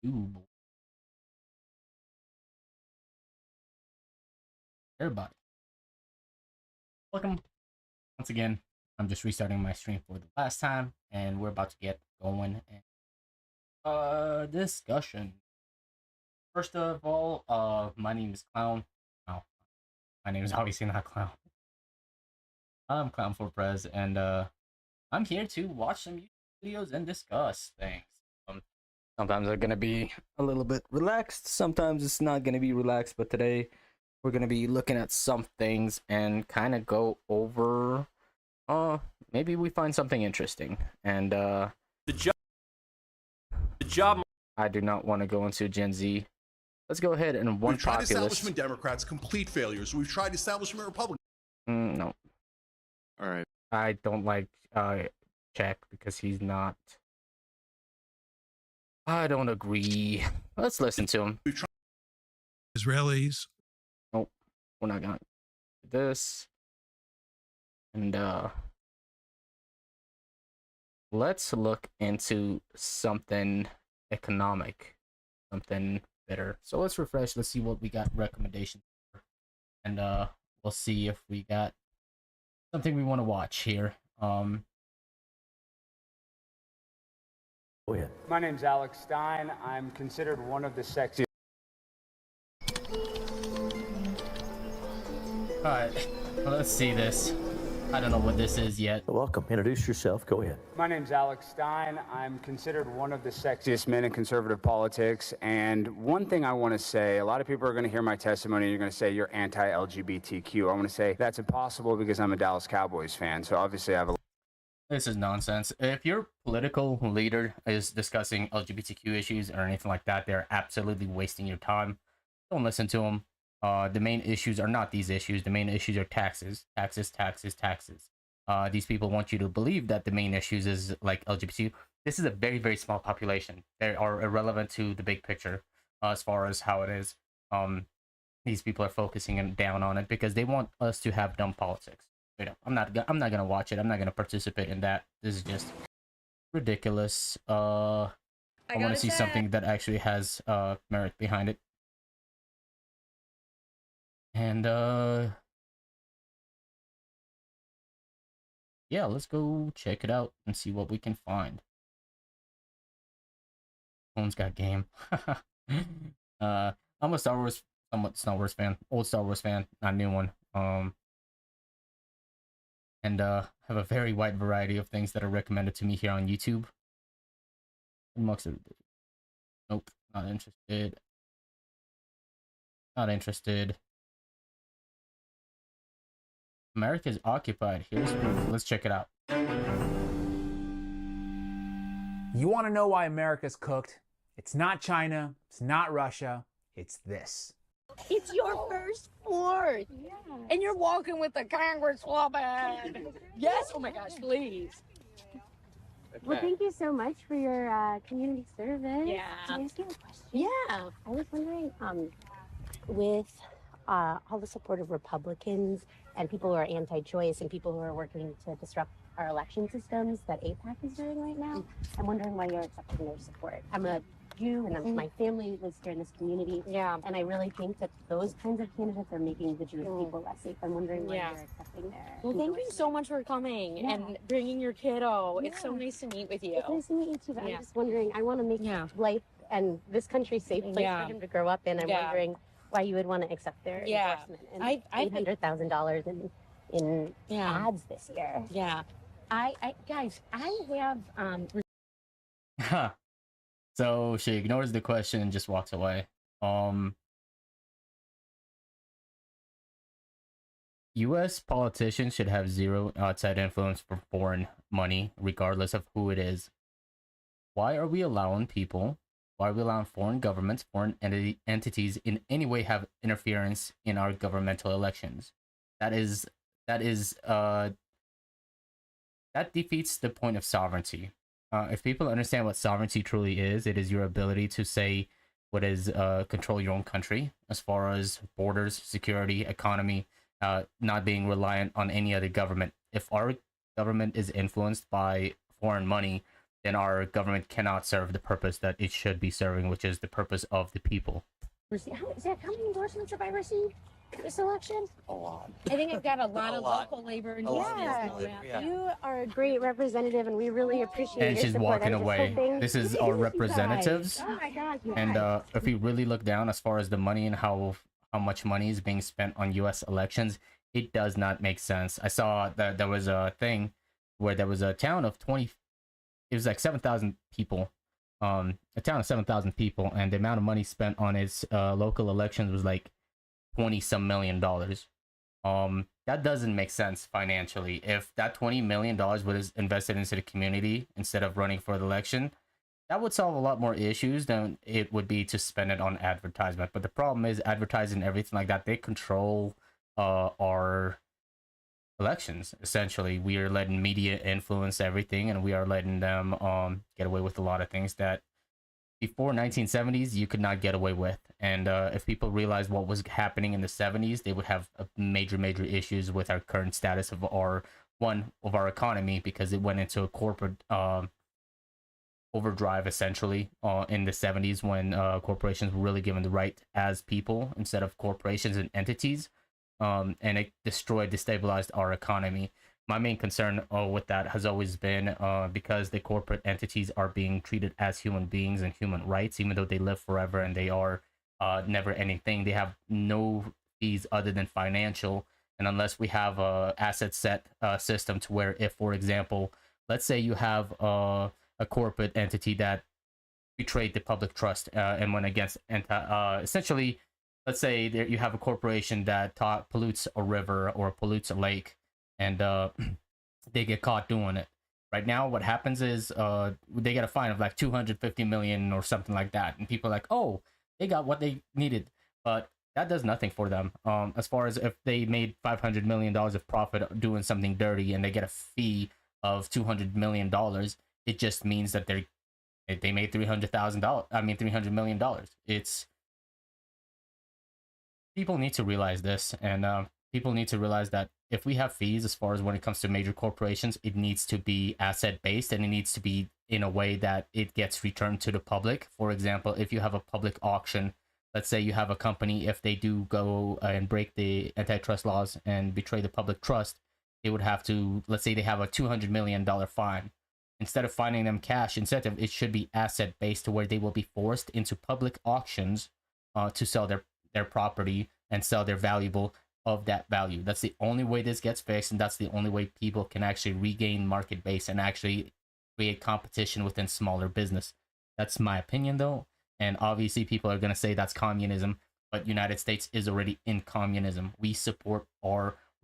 YouTube. Everybody, welcome once again. I'm just restarting my stream for the last time, and we're about to get going. And discussion. First of all, my name is Clown. No, my name is obviously not Clown. I'm Clown for Prez, and I'm here to watch some YouTube videos and discuss things. Sometimes they're gonna be a little bit relaxed. Sometimes it's not gonna be relaxed. But today, we're gonna be looking at some things and kind of go over. Maybe we find something interesting. And the job. I do not want to go into Gen Z. Let's go ahead and one We've tried populist. establishment Democrats, complete failures. We've tried establishment Republicans. No. All right. I don't like Czech because he's not. I don't agree. Let's listen to him. Israelis. Nope. We're not gonna do this. And let's look into something economic, something better. So let's refresh. Let's see what we got recommendations for. And we'll see if we got something we want to watch here. Oh, yeah. My name's Alex Stein. I'm considered one of the sexiest. Alright, let's see this. I don't know what this is yet. Welcome. Introduce yourself. Go ahead. My name's Alex Stein. I'm considered one of the sexiest men in conservative politics. And one thing I want to say, a lot of people are going to hear my testimony and you're going to say you're anti-LGBTQ. I want to say that's impossible because I'm a Dallas Cowboys fan. So obviously I have a... This is nonsense. If your political leader is discussing LGBTQ issues or anything like that, they're absolutely wasting your time. Don't listen to them. The main issues are not these issues. The main issues are taxes. These people want you to believe that the main issues is like LGBT. This is a very, very small population. They are irrelevant to the big picture as far as how it is. These people are focusing down on it because they want us to have dumb politics. I'm not gonna watch it. I'm not gonna participate in that. This is just ridiculous. I want to see something that actually has merit behind it. And yeah, let's go check it out and see what we can find. Phone's got game. I'm a somewhat Star Wars fan, old Star Wars fan, not new one. And have a very wide variety of things that are recommended to me here on YouTube. Nope, not interested. Not interested. America is occupied. Here's proof. Let's check it out. You want to know why America's cooked? It's not China. It's not Russia. It's this. It's your first sport. Yeah. And you're walking with a congresswoman. Yes, oh my gosh, please. Well, thank you so much for your community service. Yeah. Can I ask you a question? Yeah. I was wondering, with all the support of Republicans and people who are anti-choice and people who are working to disrupt our election systems that AIPAC is doing right now, I'm wondering why you're accepting their support. I'm a Jew and my family lives here in this community. Yeah. And I really think that those kinds of candidates are making the Jewish people less safe. I'm wondering why you're accepting their Well, thank you so much for coming and bringing your kiddo. It's so nice to meet with you. It's nice to meet you too. But I'm just wondering, I want to make life and this country a safe place for him to grow up in. I'm wondering why you would want to accept their endorsement and $800,000 in ads this year. Yeah. Guys, I have So she ignores the question and just walks away. US politicians should have zero outside influence for foreign money, regardless of who it is. Why are we allowing foreign governments, foreign entities in any way have interference in our governmental elections? That defeats the point of sovereignty. If people understand what sovereignty truly is, it is your ability to say what is control your own country as far as borders, security, economy, not being reliant on any other government. If our government is influenced by foreign money, then our government cannot serve the purpose that it should be serving, which is the purpose of the people. Zach, how many endorsements have I received this election? A lot. I think I've got a lot A of lot. local labor lot. endorsements. Yeah. You are a great representative, and we really appreciate And your she's support. walking I'm just away. hoping- This is Look our at you guys. representatives. Oh my God! And if you really look down as far as the money and how much money is being spent on U.S. elections, it does not make sense. I saw that there was a thing where there was a town of 20, it was like 7,000 people, a town of 7,000 people, and the amount of money spent on its local elections was like 20 some $million. That doesn't make sense financially. If that $20 million was invested into the community instead of running for the election, that would solve a lot more issues than it would be to spend it on advertisement. But the problem is advertising and everything like that, they control our elections. Essentially, we are letting media influence everything, and we are letting them get away with a lot of things that before 1970s you could not get away with. And if people realized what was happening in the 70s, they would have major issues with our current status of our economy, because it went into a corporate overdrive essentially in the 70s, when corporations were really given the right as people instead of corporations and entities. And it destabilized our economy. My main concern with that has always been because the corporate entities are being treated as human beings and human rights, even though they live forever and they are never ending thing. They have no fees other than financial. And unless we have a asset set system to where, if, for example, let's say you have a corporate entity that betrayed the public trust and went against essentially, let's say there you have a corporation that pollutes a river or pollutes a lake, and they get caught doing it. Right now, what happens is they get a fine of like 250 million or something like that, and people are like, oh, they got what they needed. But that does nothing for them. As far as if they made $500 million of profit doing something dirty and they get a fee of $200 million, it just means that they made $300 million. It's, people need to realize this, and people need to realize that if we have fees, as far as when it comes to major corporations, it needs to be asset based, and it needs to be in a way that it gets returned to the public. For example, if you have a public auction, let's say you have a company, if they do go and break the antitrust laws and betray the public trust, they would have to, let's say they have a $200 million fine. Instead of fining them cash incentive, it should be asset based, to where they will be forced into public auctions to sell their property and sell their valuable of that value. That's the only way this gets fixed, and that's the only way people can actually regain market base and actually create competition within smaller business. That's my opinion, though. And obviously people are going to say that's communism, but United States is already in communism. We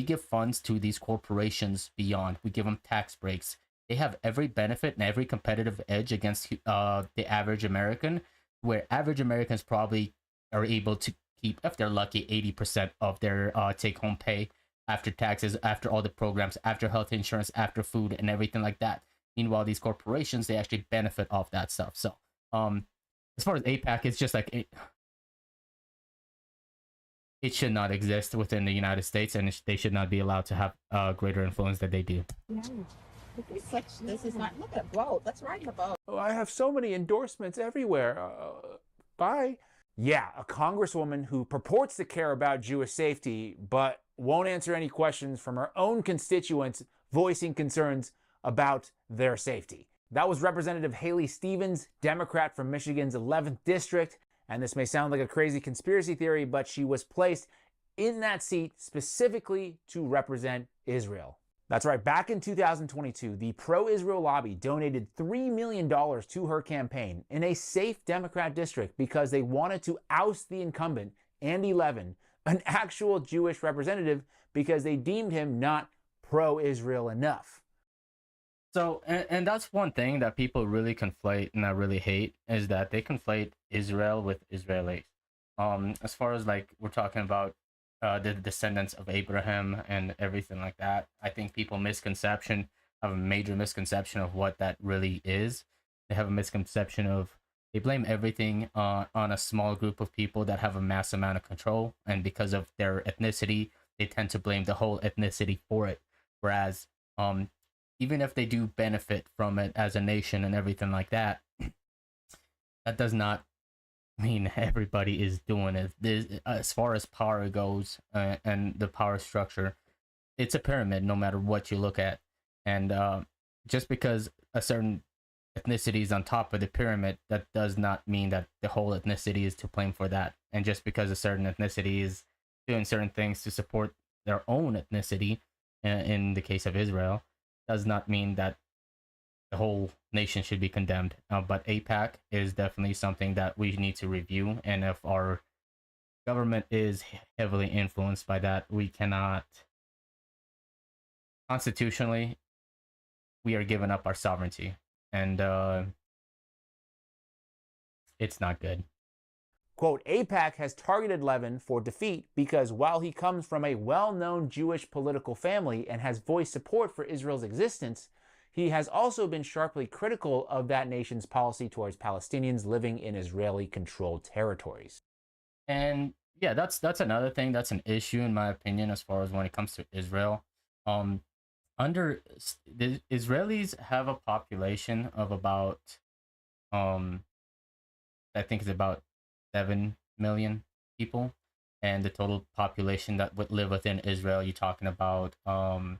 give funds to these corporations beyond. We give them tax breaks. They have every benefit and every competitive edge against the average American, where average Americans probably are able to keep, if they're lucky, 80% of their take-home pay after taxes, after all the programs, after health insurance, after food and everything like that. Meanwhile, these corporations, they actually benefit off that stuff. So as far as APAC, it's just like it should not exist within the United States, and they should not be allowed to have greater influence than they do. Yeah. This is not, look at a boat. Let's ride the boat. Oh, I have so many endorsements everywhere. Bye. Yeah, a congresswoman who purports to care about Jewish safety, but won't answer any questions from her own constituents voicing concerns about their safety. That was Representative Haley Stevens, Democrat from Michigan's 11th District. And this may sound like a crazy conspiracy theory, but she was placed in that seat specifically to represent Israel. That's right, back in 2022, the pro-Israel lobby donated $3 million to her campaign in a safe Democrat district because they wanted to oust the incumbent, Andy Levin, an actual Jewish representative, because they deemed him not pro-Israel enough. So, and that's one thing that people really conflate, and I really hate, is that they conflate Israel with Israelis. As far as like we're talking about the descendants of Abraham and everything like that, I think people have a major misconception of what that really is. They have a misconception of, they blame everything on a small group of people that have a mass amount of control, and because of their ethnicity, they tend to blame the whole ethnicity for it. Whereas even if they do benefit from it as a nation and everything like that, that does not mean everybody is doing it. As far as power goes, and the power structure, it's a pyramid no matter what you look at. And just because a certain ethnicity is on top of the pyramid, that does not mean that the whole ethnicity is to blame for that. And just because a certain ethnicity is doing certain things to support their own ethnicity, in the case of Israel, does not mean that the whole nation should be condemned. But AIPAC is definitely something that we need to review. And if our government is heavily influenced by that, we cannot, constitutionally, we are giving up our sovereignty. And it's not good. Quote, AIPAC has targeted Levin for defeat because while he comes from a well-known Jewish political family and has voiced support for Israel's existence, he has also been sharply critical of that nation's policy towards Palestinians living in Israeli-controlled territories. And yeah, that's another thing that's an issue in my opinion as far as when it comes to Israel. The Israelis have a population of about I think it's about 7 million people, and the total population that would live within Israel, you're talking about Gaza,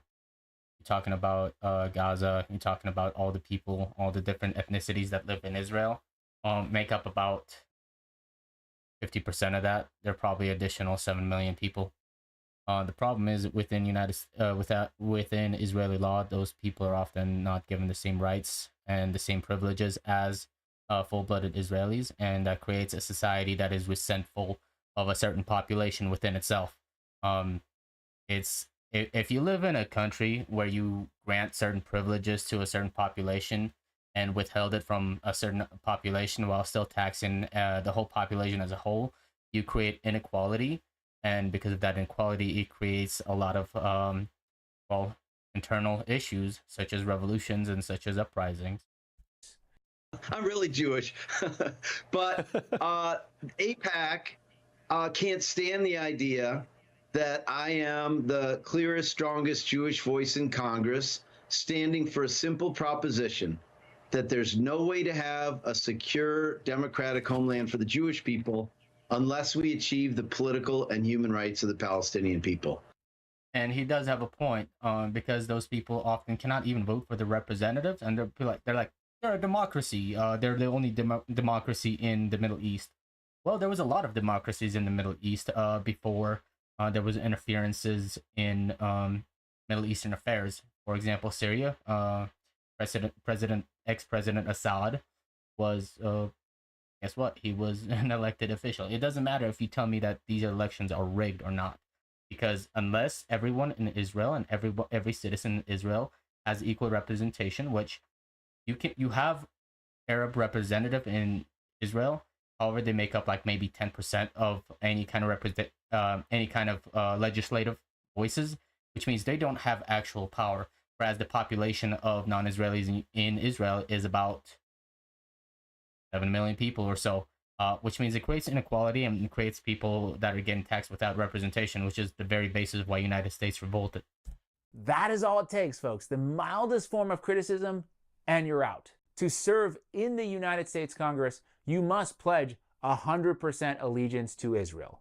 you're talking about all the people, all the different ethnicities that live in Israel, make up about 50% of that. There are probably additional 7 million people. The problem is within within Israeli law, those people are often not given the same rights and the same privileges as full-blooded Israelis, and that creates a society that is resentful of a certain population within itself. It's if you live in a country where you grant certain privileges to a certain population and withheld it from a certain population while still taxing the whole population as a whole, you create inequality, and because of that inequality, it creates a lot of internal issues such as revolutions and such as uprisings. I'm really Jewish, but AIPAC can't stand the idea that I am the clearest, strongest Jewish voice in Congress, standing for a simple proposition that there's no way to have a secure, democratic homeland for the Jewish people unless we achieve the political and human rights of the Palestinian people. And he does have a point, because those people often cannot even vote for the representatives, and they're like they're a democracy. They're the only democracy in the Middle East. Well, there was a lot of democracies in the Middle East before there was interferences in Middle Eastern affairs. For example, Syria. Ex-President Assad was, guess what? He was an elected official. It doesn't matter if you tell me that these elections are rigged or not, because unless everyone in Israel and every citizen in Israel has equal representation, which you have Arab representative in Israel. However, they make up like maybe 10% of any kind of legislative voices, which means they don't have actual power. Whereas the population of non-Israelis in Israel is about 7 million people or so, which means it creates inequality and it creates people that are getting taxed without representation, which is the very basis of why United States revolted. That is all it takes, folks. The mildest form of criticism, and you're out. To serve in the United States Congress, you must pledge 100% allegiance to Israel.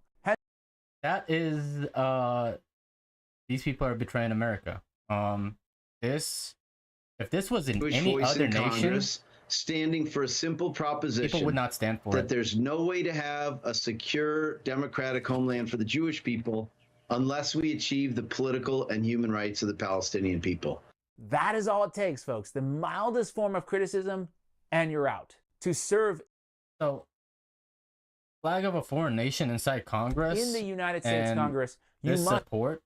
That is, these people are betraying America. If this was in any other nation, standing for a simple proposition, people would not stand for it. That there's no way to have a secure, democratic homeland for the Jewish people unless we achieve the political and human rights of the Palestinian people. That is all it takes, folks. The mildest form of criticism, and you're out. To serve. So, flag of a foreign nation inside Congress, in the United States Congress, you must support.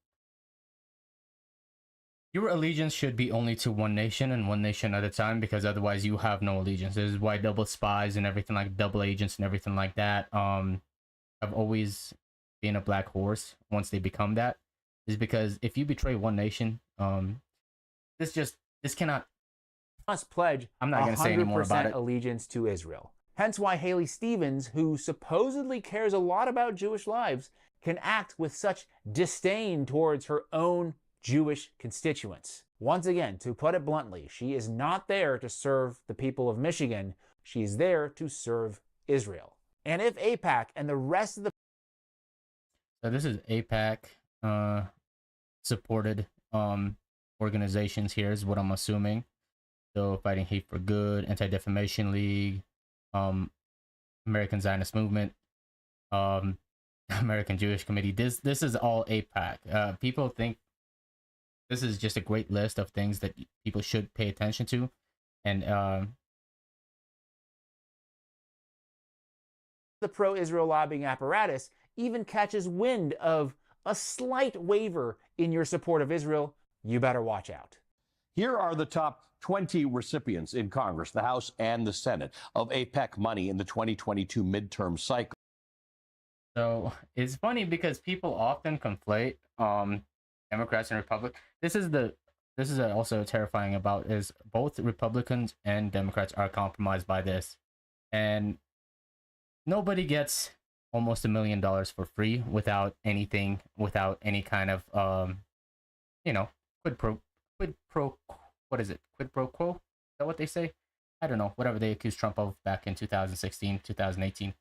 Your allegiance should be only to one nation and one nation at a time, because otherwise you have no allegiance. This is why double spies and everything, like double agents and everything like that, have always been a black horse once they become that. Is because if you betray one nation, this cannot. Must pledge. I'm not going to say any more about it. Allegiance to Israel. Hence why Haley Stevens, who supposedly cares a lot about Jewish lives, can act with such disdain towards her own Jewish constituents. Once again, to put it bluntly, she is not there to serve the people of Michigan. She is there to serve Israel. And if AIPAC and the rest of the... So this is AIPAC supported organizations here is what I'm assuming. So Fighting Hate for Good, Anti-Defamation League, American Zionist Movement, American Jewish Committee. This is all AIPAC. People think this is just a great list of things that people should pay attention to, and the pro-Israel lobbying apparatus even catches wind of a slight waver in your support of Israel, you better watch out. Here are the top 20 recipients in Congress, the House and the Senate, of AIPAC money in the 2022 midterm cycle. So it's funny because people often conflate Democrats and Republicans. This is also terrifying about is both Republicans and Democrats are compromised by this, and nobody gets almost $1 million for free without anything, without any kind of quid pro quo. Is that what they say? I don't know, whatever they accused Trump of back in 2016, 2018.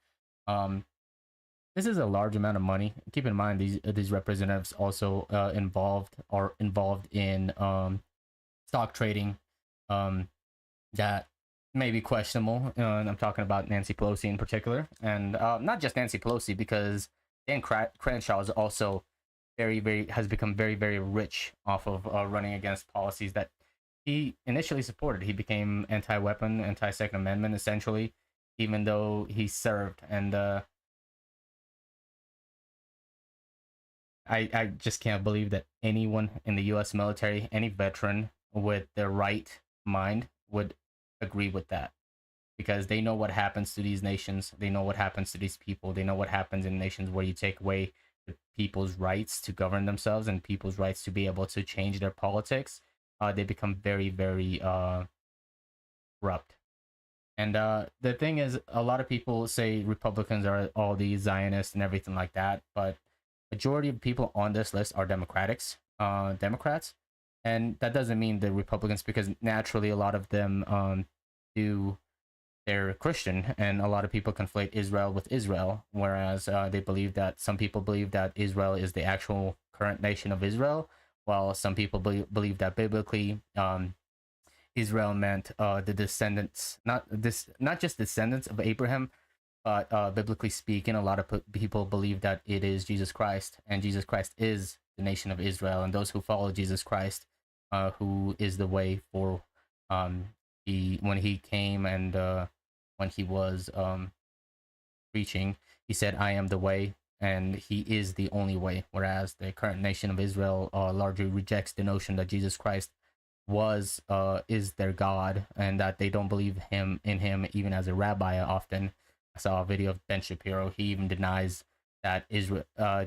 This is a large amount of money. Keep in mind these representatives also involved in stock trading that may be questionable. And I'm talking about Nancy Pelosi in particular, and not just Nancy Pelosi, because Dan Crenshaw is also has become very, very rich off of running against policies that he initially supported. He became anti-weapon, anti-Second Amendment, essentially, even though he served. And I just can't believe that anyone in the U.S. military, any veteran with the right mind, would agree with that, because they know what happens to these nations. They know what happens to these people. They know what happens in nations where you take away the people's rights to govern themselves and people's rights to be able to change their politics. They become very, very corrupt. And the thing is, a lot of people say Republicans are all these Zionists and everything like that, but majority of people on this list are Democrats, and that doesn't mean the Republicans, because naturally a lot of them they're Christian, and a lot of people conflate Israel with Israel, whereas some people believe that Israel is the actual current nation of Israel, while some people believe that biblically Israel meant the descendants, not just descendants of Abraham, but biblically speaking, a lot of people believe that it is Jesus Christ, and Jesus Christ is the nation of Israel, and those who follow Jesus Christ, who is the way for when he came and when he was preaching, he said, "I am the way," and he is the only way. Whereas the current nation of Israel largely rejects the notion that Jesus Christ is their God, and that they don't believe in him even as a rabbi. Often, I saw a video of Ben Shapiro. He even denies that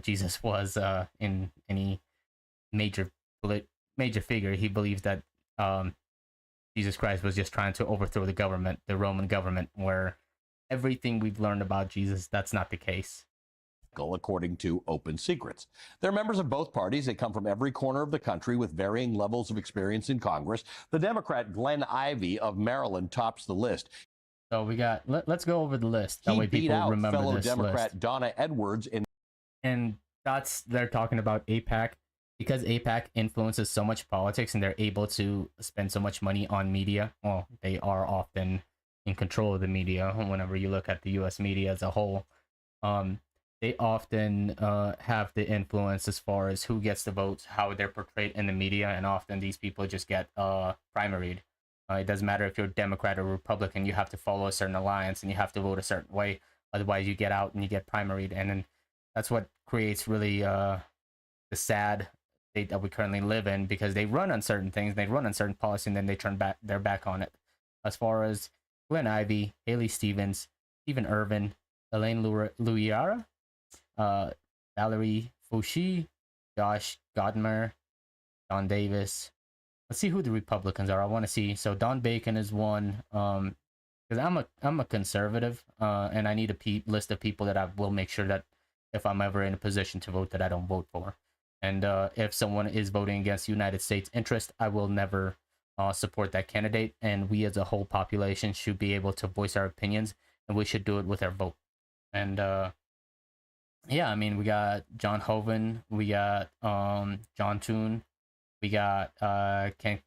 Jesus was in any major figure. He believes that Jesus Christ was just trying to overthrow the government, the Roman government, where everything we've learned about Jesus, that's not the case. According to Open Secrets. They're members of both parties. They come from every corner of the country with varying levels of experience in Congress. The Democrat Glenn Ivey of Maryland tops the list. So we got, let's go over the list. That He way beat people out remember fellow this Democrat list. Donna Edwards in... And they're talking about AIPAC, because AIPAC influences so much politics and they're able to spend so much money on media. Well, they are often in control of the media. Whenever you look at the U.S. media as a whole, they often have the influence as far as who gets the votes, how they're portrayed in the media, and often these people just get primaried. It doesn't matter if you're a Democrat or Republican, you have to follow a certain alliance and you have to vote a certain way. Otherwise, you get out and you get primaried. And then that's what creates really the sad state that we currently live in, because they run on certain things, they run on certain policy, and then they turn their back on it. As far as Glenn Ivey, Haley Stevens, Stephen Irvin, Elaine Luiara, Valerie Fouché, Josh Godmer, Don Davis. Let's see who the Republicans are. I want to see. So Don Bacon is one, because I'm a conservative, and I need a list of people that I will make sure that if I'm ever in a position to vote, that I don't vote for. And if someone is voting against United States interest, I will never support that candidate. And we as a whole population should be able to voice our opinions, and we should do it with our vote. And yeah, I mean, we got John Hoeven, we got John Toon, we got Ken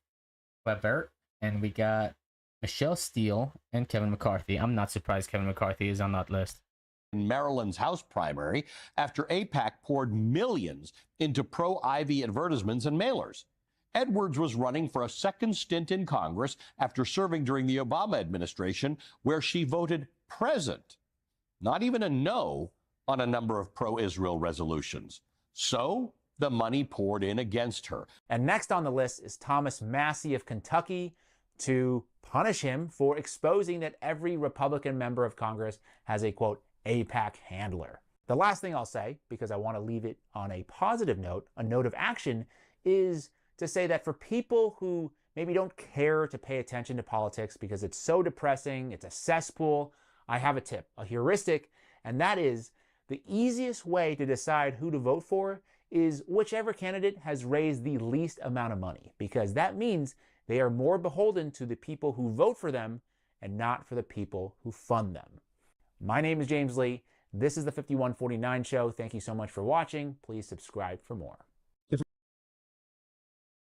Clevert, and we got Michelle Steele and Kevin McCarthy. I'm not surprised Kevin McCarthy is on that list. In Maryland's House primary after AIPAC poured millions into pro-Ivy advertisements and mailers. Edwards was running for a second stint in Congress after serving during the Obama administration, where she voted present, not even a no, on a number of pro-Israel resolutions. So the money poured in against her. And next on the list is Thomas Massie of Kentucky, to punish him for exposing that every Republican member of Congress has a, quote, AIPAC handler. The last thing I'll say, because I want to leave it on a positive note, a note of action, is to say that for people who maybe don't care to pay attention to politics because it's so depressing, it's a cesspool, I have a tip, a heuristic, and that is the easiest way to decide who to vote for is whichever candidate has raised the least amount of money, because that means they are more beholden to the people who vote for them and not for the people who fund them. My name is James Lee. This is the 5149 Show. Thank you so much for watching. Please subscribe for more.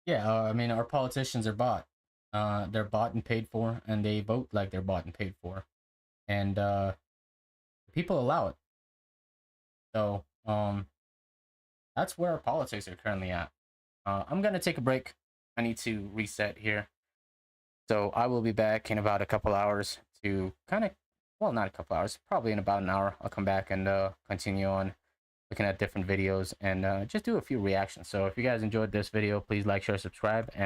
Yeah, I mean, our politicians are bought. They're bought and paid for, and they vote like they're bought and paid for. And people allow it. So that's where our politics are currently at. I'm going to take a break. I need to reset here. So I will be back in about a couple hours to kind of, well, not a couple hours, probably in about an hour. I'll come back and continue on looking at different videos and just do a few reactions. So if you guys enjoyed this video, please like, share, subscribe. And